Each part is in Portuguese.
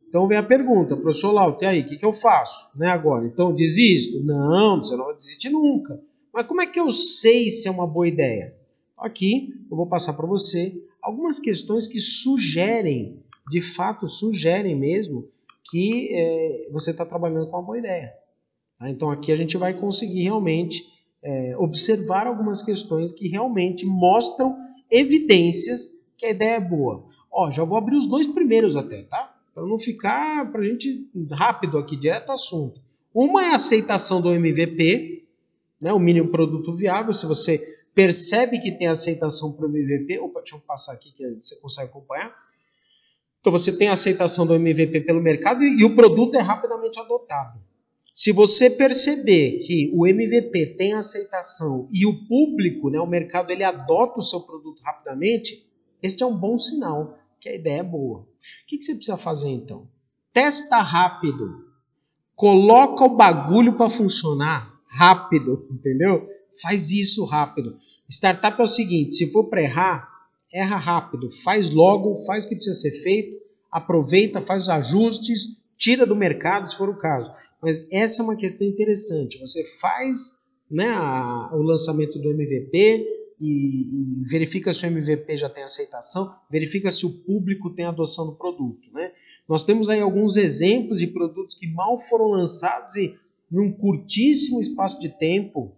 Então vem a pergunta, professor Lauter, e aí, o que eu faço, né, agora? Então desisto? Não, você não vai desistir nunca. Mas como é que eu sei se é uma boa ideia? Aqui eu vou passar para você algumas questões que sugerem, de fato sugerem mesmo, que você está trabalhando com uma boa ideia. Tá? Então aqui a gente vai conseguir realmente observar algumas questões que realmente mostram evidências que a ideia é boa. Ó, já vou abrir os dois primeiros até, tá? Para não ficar, para a gente rápido aqui, direto ao assunto. Uma é a aceitação do MVP, né, o mínimo produto viável. Se você percebe que tem aceitação para o MVP, opa, deixa eu passar aqui que você consegue acompanhar. Então você tem a aceitação do MVP pelo mercado e o produto é rapidamente adotado. Se você perceber que o MVP tem aceitação e o público, né, o mercado, ele adota o seu produto rapidamente, este é um bom sinal que a ideia é boa. O que você precisa fazer então? Testa rápido. Coloca o bagulho para funcionar rápido, entendeu? Faz isso rápido. Startup é o seguinte, se for para errar, erra rápido. Faz logo, faz o que precisa ser feito, aproveita, faz os ajustes, tira do mercado se for o caso. Mas essa é uma questão interessante. Você faz, né, o lançamento do MVP e verifica se o MVP já tem aceitação, verifica se o público tem adoção do produto, né? Nós temos aí alguns exemplos de produtos que mal foram lançados e num curtíssimo espaço de tempo,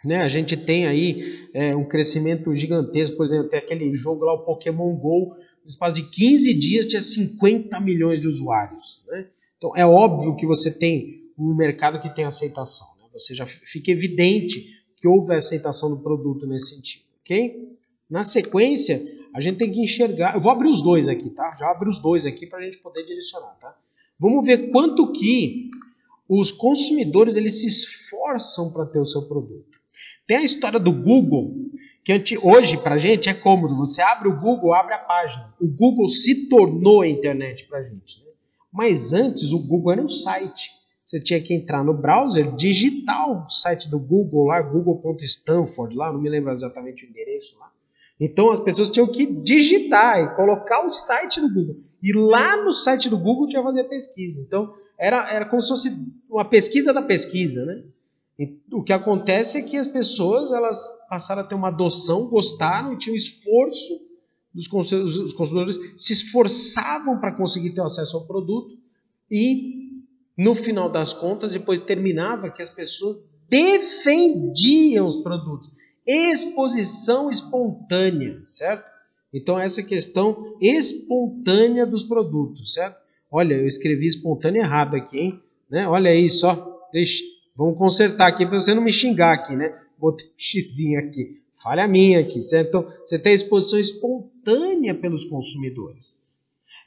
né, a gente tem aí um crescimento gigantesco. Por exemplo, tem aquele jogo lá, o Pokémon GO, no espaço de 15 dias tinha 50 milhões de usuários, né? Então é óbvio que você tem um mercado que tem aceitação, né? Você já fica evidente que houve aceitação do produto nesse sentido, ok? Na sequência, a gente tem que enxergar... Eu vou abrir os dois aqui, tá? Já abri os dois aqui para a gente poder direcionar, tá? Vamos ver quanto que os consumidores eles se esforçam para ter o seu produto. Tem a história do Google, que hoje para a gente é cômodo. Você abre o Google, abre a página. O Google se tornou a internet para a gente, né? Mas antes o Google era um site. Você tinha que entrar no browser, digitar o site do Google lá, google.stanford, lá, não me lembro exatamente o endereço lá. Então as pessoas tinham que digitar e colocar o site do Google. E lá no site do Google tinha que fazer pesquisa. Então era como se fosse uma pesquisa da pesquisa, né? E o que acontece é que as pessoas elas passaram a ter uma adoção, gostaram e tinham esforço, os consumidores se esforçavam para conseguir ter acesso ao produto e no final das contas, depois terminava que as pessoas defendiam os produtos. Exposição espontânea, certo? Então, essa questão espontânea dos produtos, certo? Olha, eu escrevi espontâneo errado aqui, hein? Né? Olha aí só. Deixa, vamos consertar aqui para você não me xingar aqui, né? Botei um xizinho aqui. Falha minha aqui, certo? Então, você tem a exposição espontânea pelos consumidores.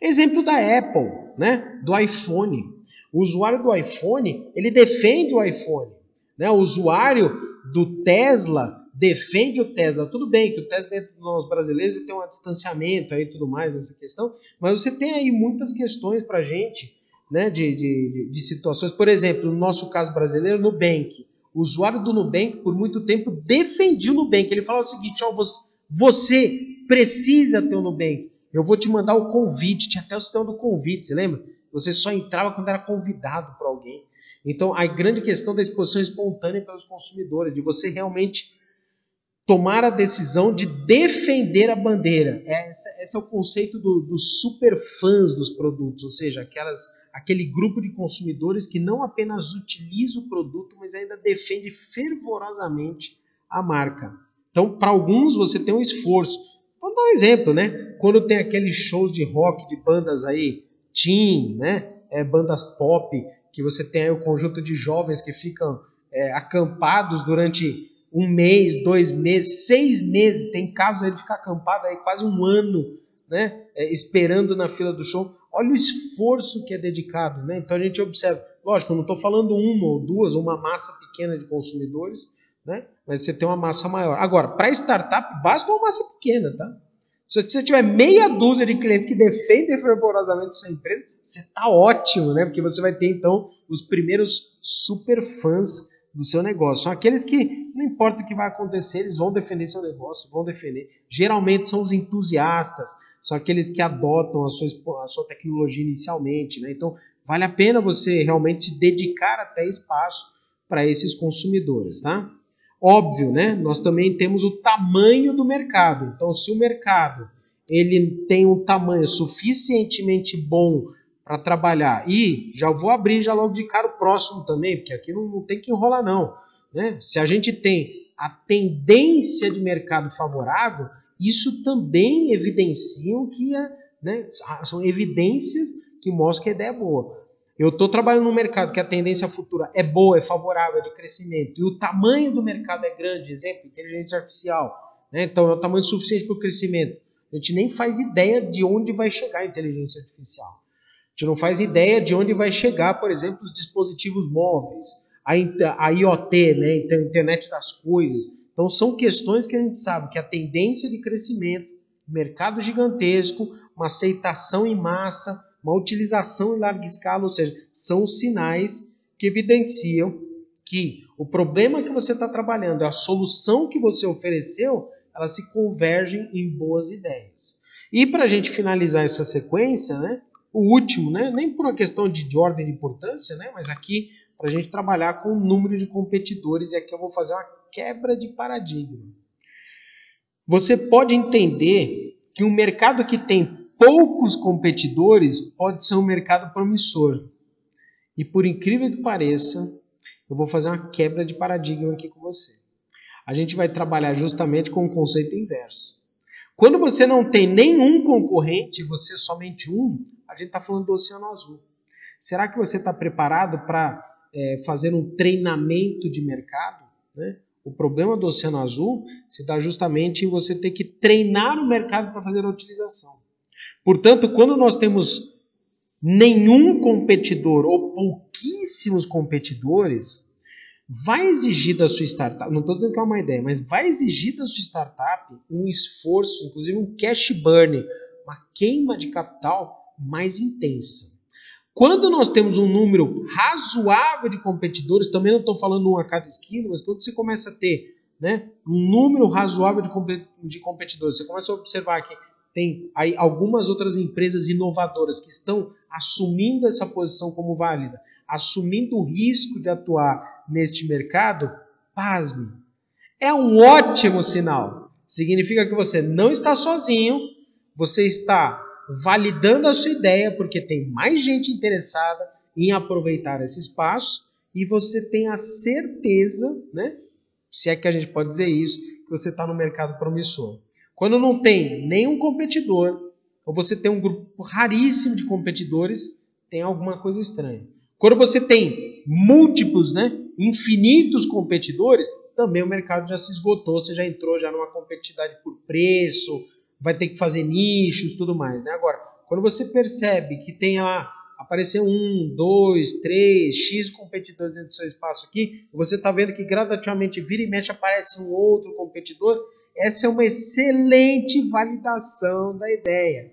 Exemplo da Apple, né? Do iPhone. O usuário do iPhone, ele defende o iPhone, né? O usuário do Tesla defende o Tesla. Tudo bem que o Tesla dentro de nós brasileiros tem um distanciamento aí e tudo mais nessa questão, mas você tem aí muitas questões para a gente, né? De situações. Por exemplo, no nosso caso brasileiro, Nubank. O usuário do Nubank, por muito tempo, defendia o Nubank. Ele falava o seguinte, ó, você precisa ter o Nubank. Eu vou te mandar o convite, tinha até o sistema do convite, você lembra? Você só entrava quando era convidado por alguém. Então, a grande questão da exposição espontânea pelos consumidores, de você realmente tomar a decisão de defender a bandeira. Esse é o conceito dos super fãs dos produtos, ou seja, aquele grupo de consumidores que não apenas utiliza o produto, mas ainda defende fervorosamente a marca. Então, para alguns, você tem um esforço. Vamos dar um exemplo, né? Quando tem aqueles shows de rock de bandas aí, teen, né? Bandas pop, que você tem aí o conjunto de jovens que ficam acampados durante 1 mês, 2 meses, 6 meses. Tem casos aí de ficar acampado aí quase 1 ano, né? Esperando na fila do show. Olha o esforço que é dedicado, né? Então a gente observa. Lógico, eu não estou falando uma ou duas, ou uma massa pequena de consumidores, né? Mas você tem uma massa maior. Agora, para startup, basta uma massa pequena, tá? Se você tiver meia dúzia de clientes que defendem fervorosamente sua empresa, você está ótimo, né? Porque você vai ter, então, os primeiros super fãs do seu negócio. São aqueles que, não importa o que vai acontecer, eles vão defender seu negócio, vão defender. Geralmente são os entusiastas, são aqueles que adotam a sua tecnologia inicialmente, né? Então, vale a pena você realmente dedicar até espaço para esses consumidores, tá? Óbvio, né? Nós também temos o tamanho do mercado. Então, se o mercado ele tem um tamanho suficientemente bom para trabalhar, e já vou abrir já logo de cara o próximo também, porque aqui não tem que enrolar não, né? Se a gente tem a tendência de mercado favorável, isso também evidenciam que, né, são evidências que mostram que a ideia é boa. Eu estou trabalhando num mercado que a tendência futura é boa, é favorável, é de crescimento, e o tamanho do mercado é grande, exemplo, inteligência artificial, né? Então é o tamanho suficiente para o crescimento. A gente nem faz ideia de onde vai chegar a inteligência artificial. A gente não faz ideia de onde vai chegar, por exemplo, os dispositivos móveis, a IoT, né? Então, a internet das coisas. Então são questões que a gente sabe que a tendência de crescimento, mercado gigantesco, uma aceitação em massa, uma utilização em larga escala, ou seja, são sinais que evidenciam que o problema que você está trabalhando, a solução que você ofereceu, elas se convergem em boas ideias. E para a gente finalizar essa sequência, né, o último, né, nem por uma questão de ordem de importância, né, mas aqui para a gente trabalhar com o número de competidores, e aqui eu vou fazer uma quebra de paradigma. Você pode entender que um mercado que tem poucos competidores pode ser um mercado promissor. E por incrível que pareça, eu vou fazer uma quebra de paradigma aqui com você. A gente vai trabalhar justamente com o conceito inverso. Quando você não tem nenhum concorrente, você somente um, a gente está falando do Oceano Azul. Será que você está preparado para fazer um treinamento de mercado? Né? O problema do Oceano Azul se dá justamente em você ter que treinar o mercado para fazer a utilização. Portanto, quando nós temos nenhum competidor ou pouquíssimos competidores, vai exigir da sua startup, não estou dizendo que é uma ideia, mas vai exigir da sua startup um esforço, inclusive um cash burn, uma queima de capital mais intensa. Quando nós temos um número razoável de competidores, também não estou falando um a cada esquina, mas quando você começa a ter, né, um número razoável de competidores, você começa a observar que tem aí algumas outras empresas inovadoras que estão assumindo essa posição como válida, assumindo o risco de atuar neste mercado, pasme, é um ótimo sinal. Significa que você não está sozinho, você está validando a sua ideia porque tem mais gente interessada em aproveitar esse espaço e você tem a certeza, né, se é que a gente pode dizer isso, que você está no mercado promissor. Quando não tem nenhum competidor, ou você tem um grupo raríssimo de competidores, tem alguma coisa estranha. Quando você tem múltiplos, né, infinitos competidores, também o mercado já se esgotou, você já entrou já numa competitividade por preço, vai ter que fazer nichos, tudo mais, né? Agora, quando você percebe que tem lá, aparecer 1, 2, 3, X competidores dentro do seu espaço aqui, você está vendo que gradativamente vira e mexe aparece um outro competidor, essa é uma excelente validação da ideia.